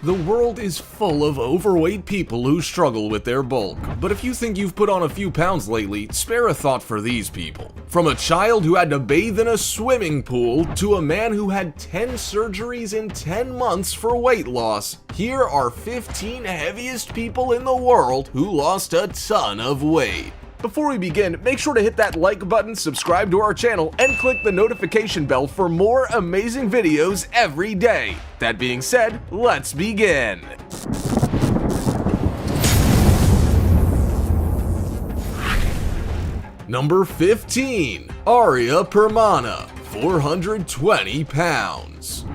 The world is full of overweight people who struggle with their bulk, but if you think you've put on a few pounds lately, spare a thought for these people. From a child who had to bathe in a swimming pool to a man who had 10 surgeries in 10 months for weight loss, here are 15 heaviest people in the world who lost a ton of weight. Before we begin, make sure to hit that like button, subscribe to our channel, and click the notification bell for more amazing videos every day. That being said, let's begin. Number 15. Arya Permana, 420 pounds.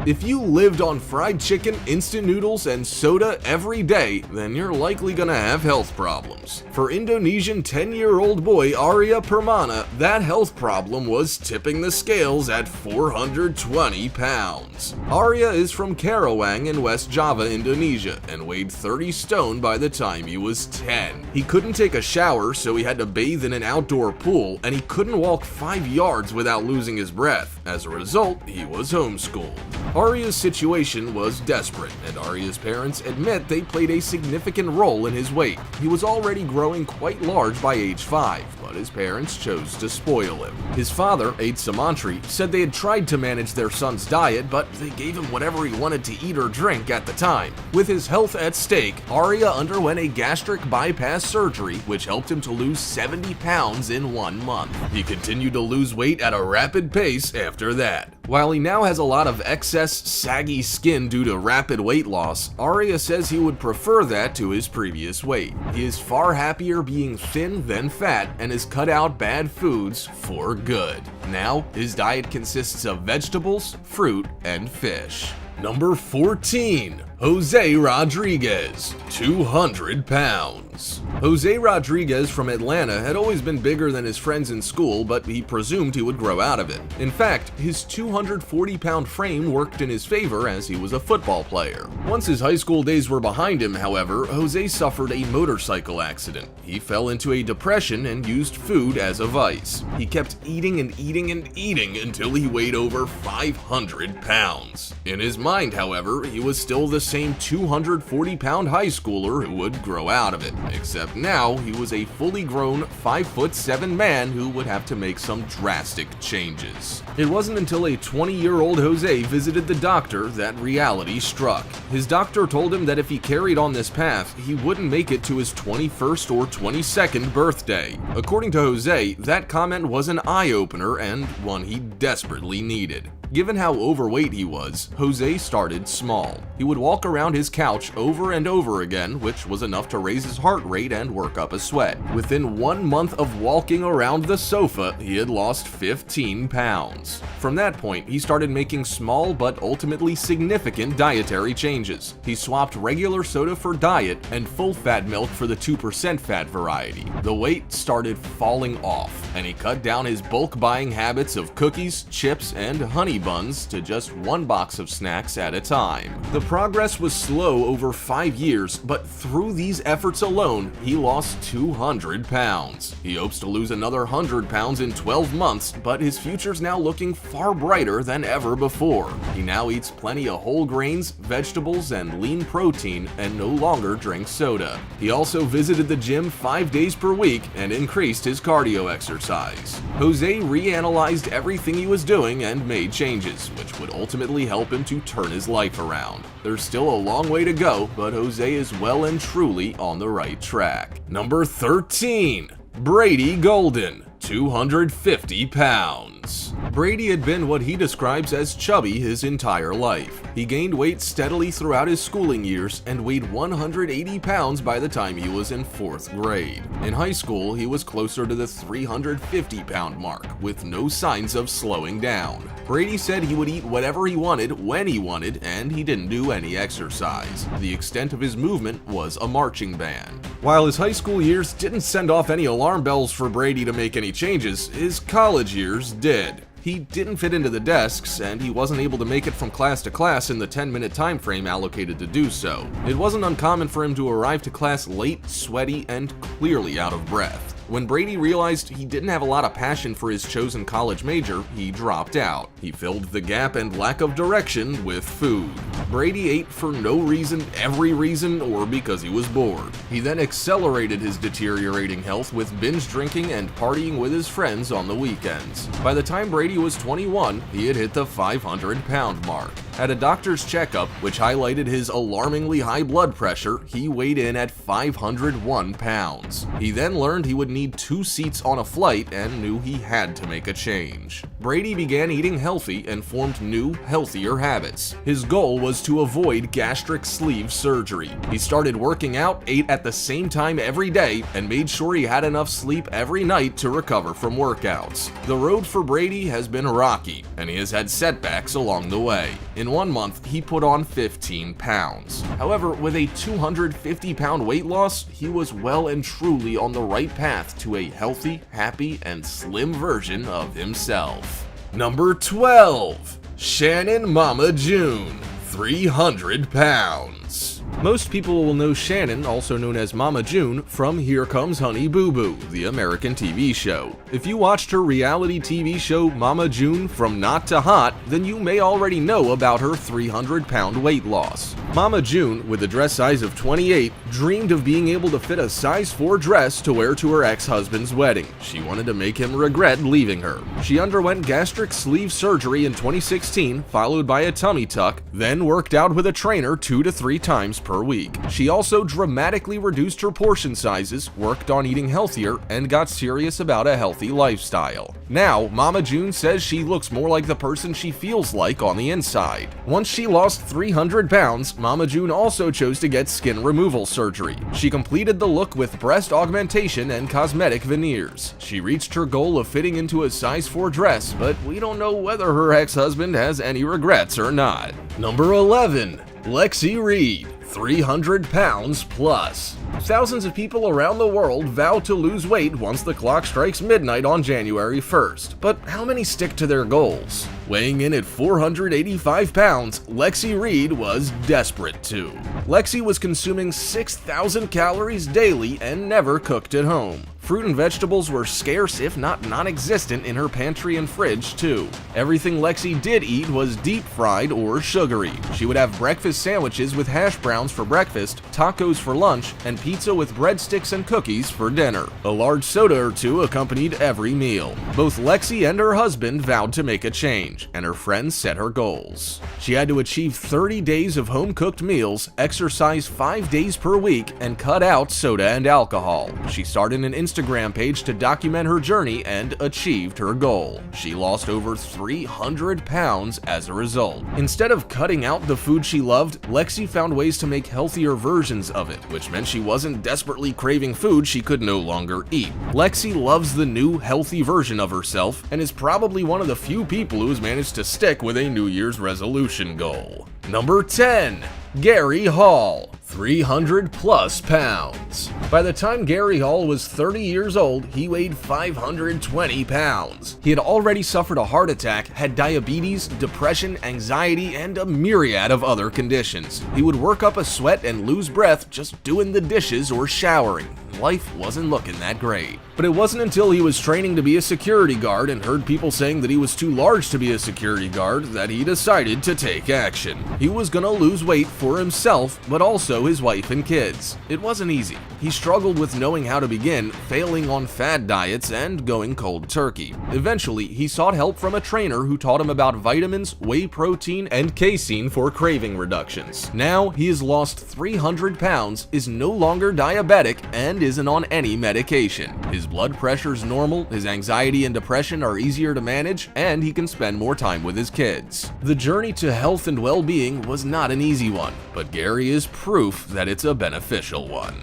If you lived on fried chicken, instant noodles, and soda every day, then you're likely gonna have health problems. For Indonesian 10-year-old boy Arya Permana, that health problem was tipping the scales at 420 pounds. Arya is from Karawang in West Java, Indonesia, and weighed 30 stone by the time he was 10. He couldn't take a shower, so he had to bathe in an outdoor pool, and he couldn't walk 5 yards without losing his breath. As a result, he was homeschooled. Arya's situation was desperate, and Arya's parents admit they played a significant role in his weight. He was already growing quite large by age 5, but his parents chose to spoil him. His father, Aid Samantri, said they had tried to manage their son's diet, but they gave him whatever he wanted to eat or drink at the time. With his health at stake, Arya underwent a gastric bypass surgery, which helped him to lose 70 pounds in 1 month. He continued to lose weight at a rapid pace after that. While he now has a lot of excess saggy skin due to rapid weight loss, Arya says he would prefer that to his previous weight. He is far happier being thin than fat and has cut out bad foods for good. Now, his diet consists of vegetables, fruit, and fish. Number 14. Jose Rodriguez, 200 pounds. Jose Rodriguez from Atlanta had always been bigger than his friends in school, but he presumed he would grow out of it. In fact, his 240-pound frame worked in his favor as he was a football player. Once his high school days were behind him, however, Jose suffered a motorcycle accident. He fell into a depression and used food as a vice. He kept eating and eating and eating until he weighed over 500 pounds. In his mind, however, he was still the same 240-pound high schooler who would grow out of it, except now he was a fully grown 5'7" man who would have to make some drastic changes. It wasn't until a 20-year-old Jose visited the doctor that reality struck. His doctor told him that if he carried on this path, he wouldn't make it to his 21st or 22nd birthday. According to Jose, that comment was an eye-opener and one he desperately needed. Given how overweight he was, Jose started small. He would walk around his couch over and over again, which was enough to raise his heart rate and work up a sweat. Within 1 month of walking around the sofa, he had lost 15 pounds. From that point, he started making small but ultimately significant dietary changes. He swapped regular soda for diet and full-fat milk for the 2% fat variety. The weight started falling off, and he cut down his bulk buying habits of cookies, chips, and honey buns to just 1 box of snacks at a time. The progress was slow over 5 years, but through these efforts alone, he lost 200 pounds. He hopes to lose another 100 pounds in 12 months, but his future's now looking far brighter than ever before. He now eats plenty of whole grains, vegetables, and lean protein, and no longer drinks soda. He also visited the gym 5 days per week and increased his cardio exercise. Jose reanalyzed everything he was doing and made changes, which would ultimately help him to turn his life around. There's still a long way to go, but Jose is well and truly on the right track. Number 13. Brady Golden, 250 pounds. Brady had been what he describes as chubby his entire life. He gained weight steadily throughout his schooling years and weighed 180 pounds by the time he was in 4th grade. In high school, he was closer to the 350-pound mark, with no signs of slowing down. Brady said he would eat whatever he wanted when he wanted, and he didn't do any exercise. The extent of his movement was a marching band. While his high school years didn't send off any alarm bells for Brady to make any changes, his college years did. He didn't fit into the desks, and he wasn't able to make it from class to class in the 10-minute time frame allocated to do so. It wasn't uncommon for him to arrive to class late, sweaty, and clearly out of breath. When Brady realized he didn't have a lot of passion for his chosen college major, he dropped out. He filled the gap and lack of direction with food. Brady ate for no reason, every reason, or because he was bored. He then accelerated his deteriorating health with binge drinking and partying with his friends on the weekends. By the time Brady was 21, he had hit the 500-pound mark. At a doctor's checkup, which highlighted his alarmingly high blood pressure, he weighed in at 501 pounds. He then learned he would need 2 seats on a flight and knew he had to make a change. Brady began eating healthy and formed new, healthier habits. His goal was to avoid gastric sleeve surgery. He started working out, ate at the same time every day, and made sure he had enough sleep every night to recover from workouts. The road for Brady has been rocky, and he has had setbacks along the way. In 1 month, he put on 15 pounds. However, with a 250-pound weight loss, he was well and truly on the right path to a healthy, happy, and slim version of himself. Number 12. Shannon Mama June, 300 pounds. Most people will know Shannon, also known as Mama June, from Here Comes Honey Boo Boo, the American TV show. If you watched her reality TV show Mama June From Not to Hot, then you may already know about her 300-pound weight loss. Mama June, with a dress size of 28, dreamed of being able to fit a size 4 dress to wear to her ex-husband's wedding. She wanted to make him regret leaving her. She underwent gastric sleeve surgery in 2016, followed by a tummy tuck, then worked out with a trainer 2 to 3 times per week. She also dramatically reduced her portion sizes, worked on eating healthier, and got serious about a healthy lifestyle. Now, Mama June says she looks more like the person she feels like on the inside. Once she lost 300 pounds, Mama June also chose to get skin removal surgery. She completed the look with breast augmentation and cosmetic veneers. She reached her goal of fitting into a size 4 dress, but we don't know whether her ex-husband has any regrets or not. Number 11. Lexi Reed, 300 pounds plus. Thousands of people around the world vow to lose weight once the clock strikes midnight on January 1st. But how many stick to their goals? Weighing in at 485 pounds, Lexi Reed was desperate to. Lexi was consuming 6,000 calories daily and never cooked at home. Fruit and vegetables were scarce, if not non-existent, in her pantry and fridge, too. Everything Lexi did eat was deep-fried or sugary. She would have breakfast sandwiches with hash browns for breakfast, tacos for lunch, and pizza with breadsticks and cookies for dinner. A large soda or two accompanied every meal. Both Lexi and her husband vowed to make a change, and her friends set her goals. She had to achieve 30 days of home-cooked meals, exercise 5 days per week, and cut out soda and alcohol. She started an Instagram page to document her journey and achieved her goal. She lost over 300 pounds as a result. Instead of cutting out the food she loved, Lexi found ways to make healthier versions of it, which meant she wasn't desperately craving food she could no longer eat. Lexi loves the new, healthy version of herself and is probably one of the few people who has managed to stick with a New Year's resolution goal. Number 10. Gary Hall, 300 plus pounds. By the time Gary Hall was 30 years old, he weighed 520 pounds. He had already suffered a heart attack, had diabetes, depression, anxiety, and a myriad of other conditions. He would work up a sweat and lose breath just doing the dishes or showering. Life wasn't looking that great. But it wasn't until he was training to be a security guard and heard people saying that he was too large to be a security guard that he decided to take action. He was gonna lose weight for himself, but also his wife and kids. It wasn't easy. He struggled with knowing how to begin, failing on fad diets, and going cold turkey. Eventually, he sought help from a trainer who taught him about vitamins, whey protein, and casein for craving reductions. Now, he has lost 300 pounds, is no longer diabetic, and isn't on any medication. His blood pressure's normal, his anxiety and depression are easier to manage, and he can spend more time with his kids. The journey to health and well-being was not an easy one, but Gary is proof that it's a beneficial one.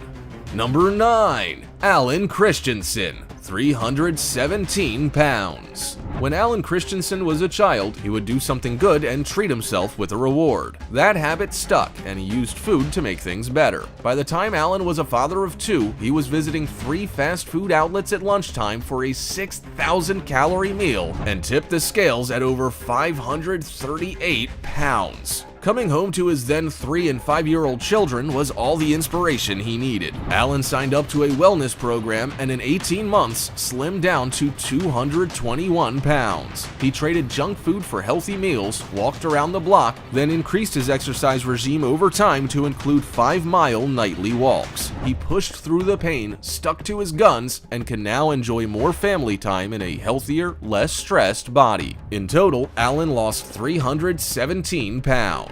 Number 9. Alan Christensen, 317 pounds. When Alan Christensen was a child, he would do something good and treat himself with a reward. That habit stuck, and he used food to make things better. By the time Alan was a father of 2, he was visiting 3 fast food outlets at lunchtime for a 6,000-calorie meal and tipped the scales at over 538 pounds. Coming home to his then 3 and 5-year-old children was all the inspiration he needed. Alan signed up to a wellness program and in 18 months slimmed down to 221 pounds. He traded junk food for healthy meals, walked around the block, then increased his exercise regime over time to include 5-mile nightly walks. He pushed through the pain, stuck to his guns, and can now enjoy more family time in a healthier, less stressed body. In total, Alan lost 317 pounds.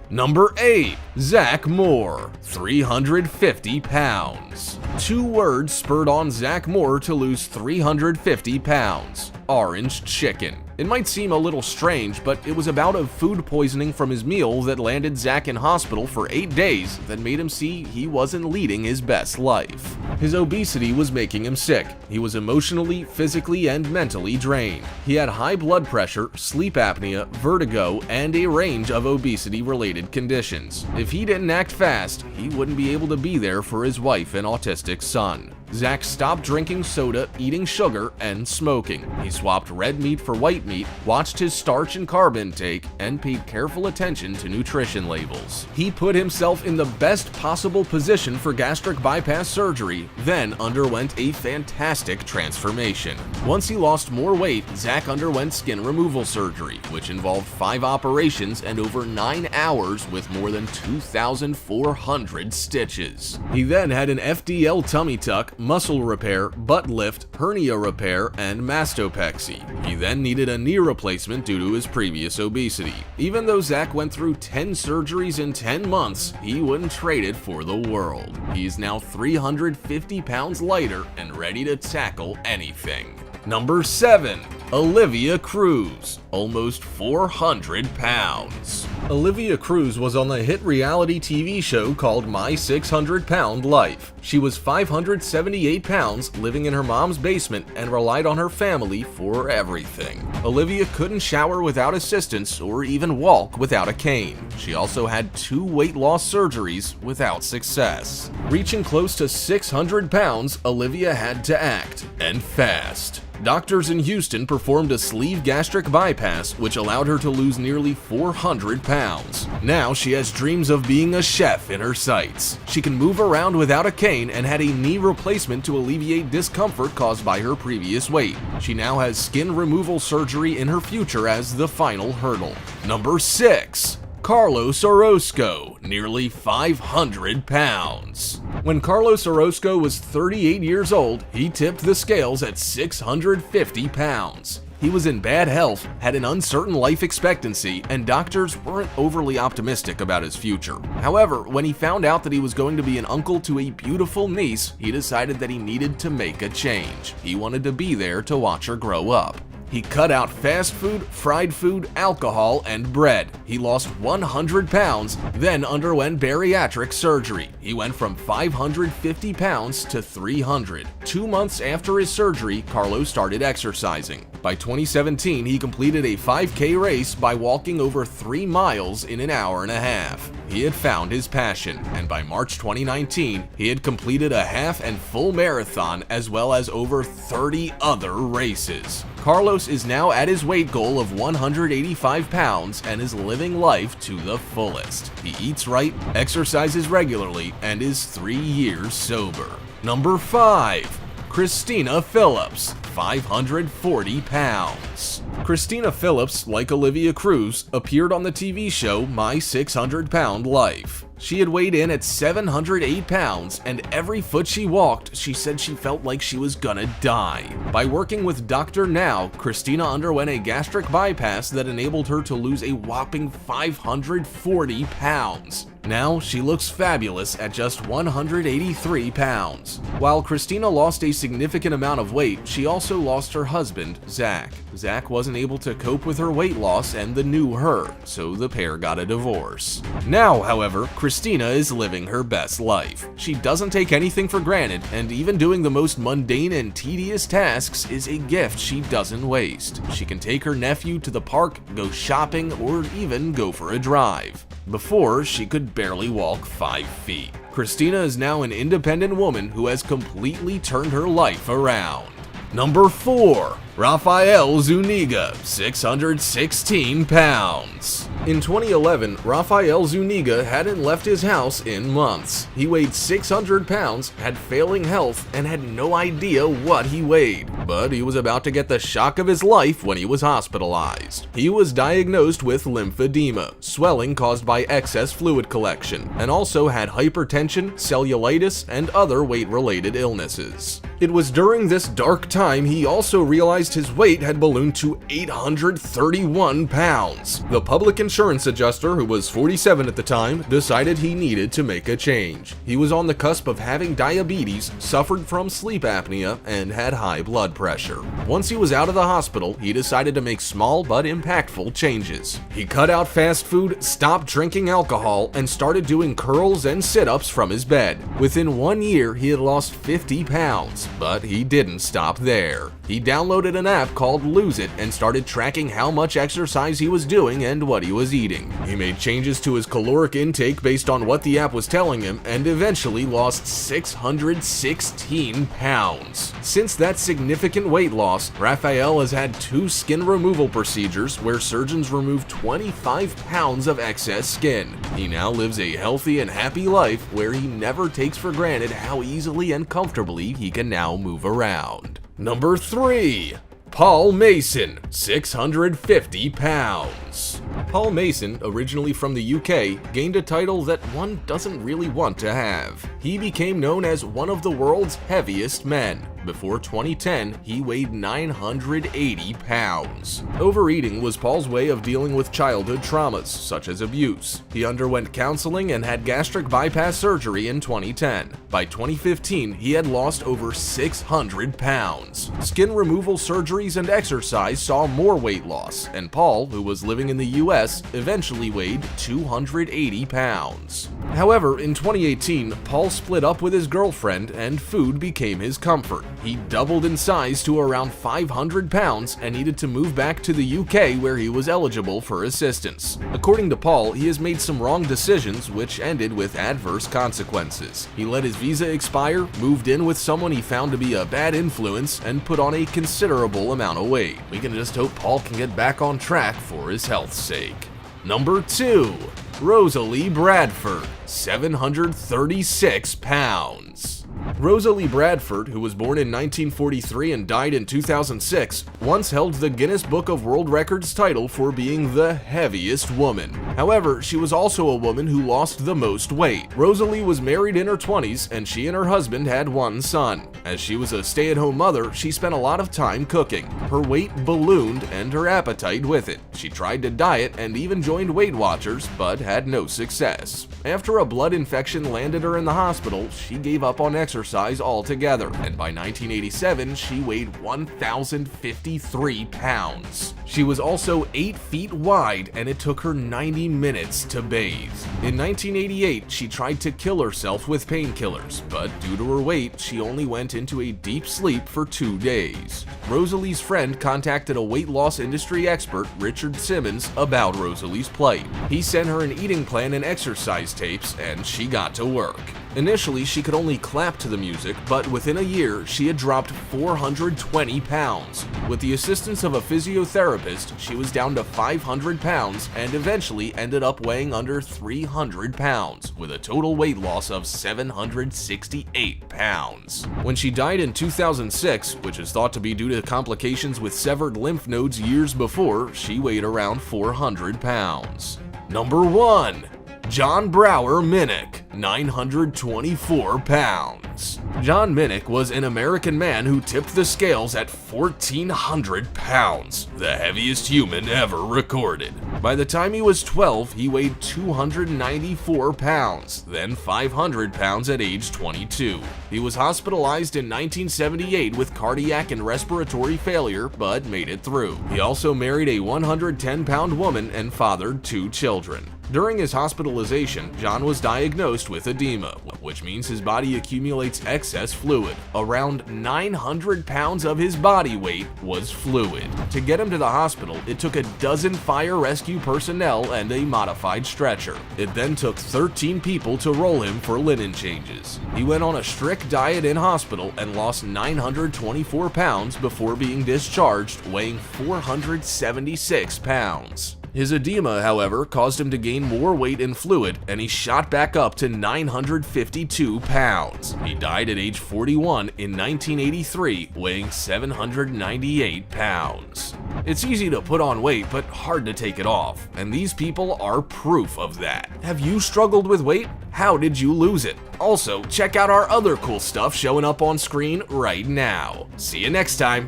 Number 8. Zach Moore, 350 pounds. 2 words spurred on Zach Moore to lose 350 pounds. Orange chicken. It might seem a little strange, but it was a bout of food poisoning from his meal that landed Zach in hospital for 8 days that made him see he wasn't leading his best life. His obesity was making him sick. He was emotionally, physically, and mentally drained. He had high blood pressure, sleep apnea, vertigo, and a range of obesity-related conditions. If he didn't act fast, he wouldn't be able to be there for his wife and autistic son. Zach stopped drinking soda, eating sugar, and smoking. He swapped red meat for white meat, watched his starch and carb intake, and paid careful attention to nutrition labels. He put himself in the best possible position for gastric bypass surgery, then underwent a fantastic transformation. Once he lost more weight, Zach underwent skin removal surgery, which involved 5 operations and over 9 hours with more than 2,400 stitches. He then had an FDL tummy tuck, muscle repair, butt lift, hernia repair, and mastopexy. He then needed a knee replacement due to his previous obesity. Even though Zach went through 10 surgeries in 10 months, he wouldn't trade it for the world. He's now 350 pounds lighter and ready to tackle anything. Number 7. Olivia Cruz, almost 400 pounds. Olivia Cruz was on the hit reality TV show called My 600 Pound Life. She was 578 pounds, living in her mom's basement, and relied on her family for everything. Olivia couldn't shower without assistance or even walk without a cane. She also had 2 weight loss surgeries without success. Reaching close to 600 pounds, Olivia had to act, and fast. Doctors in Houston performed a sleeve gastric bypass, which allowed her to lose nearly 400 pounds. Now she has dreams of being a chef in her sights. She can move around without a cane and had a knee replacement to alleviate discomfort caused by her previous weight. She now has skin removal surgery in her future as the final hurdle. Number 6. Carlos Orozco, nearly 500 pounds. When Carlos Orozco was 38 years old, he tipped the scales at 650 pounds. He was in bad health, had an uncertain life expectancy, and doctors weren't overly optimistic about his future. However, when he found out that he was going to be an uncle to a beautiful niece, he decided that he needed to make a change. He wanted to be there to watch her grow up. He cut out fast food, fried food, alcohol, and bread. He lost 100 pounds, then underwent bariatric surgery. He went from 550 pounds to 300. 2 months after his surgery, Carlos started exercising. By 2017, he completed a 5K race by walking over 3 miles in an hour and a half. He had found his passion, and by March 2019, he had completed a half and full marathon as well as over 30 other races. Carlos is now at his weight goal of 185 pounds and is living life to the fullest. He eats right, exercises regularly, and is 3 years sober. Number 5. Christina Phillips, 540 pounds. Christina Phillips, like Olivia Cruz, appeared on the TV show My 600 Pound Life. She had weighed in at 708 pounds, and every foot she walked, she said she felt like she was gonna die. By working with Dr. Now, Christina underwent a gastric bypass that enabled her to lose a whopping 540 pounds. Now, she looks fabulous at just 183 pounds. While Christina lost a significant amount of weight, she also lost her husband, Zach. Zach wasn't able to cope with her weight loss and the new her, so the pair got a divorce. Now, however, Christina is living her best life. She doesn't take anything for granted, and even doing the most mundane and tedious tasks is a gift she doesn't waste. She can take her nephew to the park, go shopping, or even go for a drive. Before, she could barely walk 5 feet. Christina is now an independent woman who has completely turned her life around. Number 4. Rafael Zuniga, 616 pounds. In 2011, Rafael Zuniga hadn't left his house in months. He weighed 600 pounds, had failing health, and had no idea what he weighed. But he was about to get the shock of his life when he was hospitalized. He was diagnosed with lymphedema, swelling caused by excess fluid collection, and also had hypertension, cellulitis, and other weight-related illnesses. It was during this dark time he also realized his weight had ballooned to 831 pounds. The public insurance adjuster, who was 47 at the time, decided he needed to make a change. He was on the cusp of having diabetes, suffered from sleep apnea, and had high blood pressure. Once he was out of the hospital, he decided to make small but impactful changes. He cut out fast food, stopped drinking alcohol, and started doing curls and sit-ups from his bed. Within 1 year, he had lost 50 pounds. But he didn't stop there. He downloaded an app called Lose It and started tracking how much exercise he was doing and what he was eating. He made changes to his caloric intake based on what the app was telling him and eventually lost 616 pounds. Since that significant weight loss, Rafael has had 2 skin removal procedures where surgeons removed 25 pounds of excess skin. He now lives a healthy and happy life where he never takes for granted how easily and comfortably he can now move around. Number 3. Paul Mason, 650 pounds. Paul Mason, originally from the UK, gained a title that one doesn't really want to have. He became known as one of the world's heaviest men. Before 2010, he weighed 980 pounds. Overeating was Paul's way of dealing with childhood traumas, such as abuse. He underwent counseling and had gastric bypass surgery in 2010. By 2015, he had lost over 600 pounds. Skin removal surgeries and exercise saw more weight loss, and Paul, who was living in the US, eventually weighed 280 pounds. However, in 2018, Paul split up with his girlfriend and food became his comfort. He doubled in size to around 500 pounds and needed to move back to the UK where he was eligible for assistance. According to Paul, he has made some wrong decisions which ended with adverse consequences. He let his visa expire, moved in with someone he found to be a bad influence, and put on a considerable amount of weight. We can just hope Paul can get back on track for his health's sake. Number 2. Rosalie Bradford, 736 pounds. Rosalie Bradford, who was born in 1943 and died in 2006, once held the Guinness Book of World Records title for being the heaviest woman. However, she was also a woman who lost the most weight. Rosalie was married in her 20s, and she and her husband had 1 son. As she was a stay-at-home mother, she spent a lot of time cooking. Her weight ballooned and her appetite with it. She tried to diet and even joined Weight Watchers, but had no success. After a blood infection landed her in the hospital, she gave up on exercise altogether, and by 1987, she weighed 1,053 pounds. She was also 8 feet wide, and it took her 90 minutes to bathe. In 1988, she tried to kill herself with painkillers, but due to her weight, she only went into a deep sleep for 2 days. Rosalie's friend contacted a weight loss industry expert, Richard Simmons, about Rosalie's plight. He sent her an eating plan and exercise tapes, and she got to work. Initially, she could only clap to the music, but within a year, she had dropped 420 pounds. With the assistance of a physiotherapist, she was down to 500 pounds and eventually ended up weighing under 300 pounds, with a total weight loss of 768 pounds. When she died in 2006, which is thought to be due to complications with severed lymph nodes years before, she weighed around 400 pounds. Number 1. John Brower Minnick, 924 pounds. John Minnick was an American man who tipped the scales at 1,400 pounds, the heaviest human ever recorded. By the time he was 12, he weighed 294 pounds, then 500 pounds at age 22. He was hospitalized in 1978 with cardiac and respiratory failure, but made it through. He also married a 110-pound woman and fathered 2 children. During his hospitalization, John was diagnosed with edema, which means his body accumulates excess fluid. Around 900 pounds of his body weight was fluid. To get him to the hospital, it took a dozen fire rescue personnel and a modified stretcher. It then took 13 people to roll him for linen changes. He went on a strict diet in hospital and lost 924 pounds before being discharged, weighing 476 pounds. His edema, however, caused him to gain more weight and fluid, and he shot back up to 952 pounds. He died at age 41 in 1983, weighing 798 pounds. It's easy to put on weight, but hard to take it off, and these people are proof of that. Have you struggled with weight? How did you lose it? Also, check out our other cool stuff showing up on screen right now. See you next time!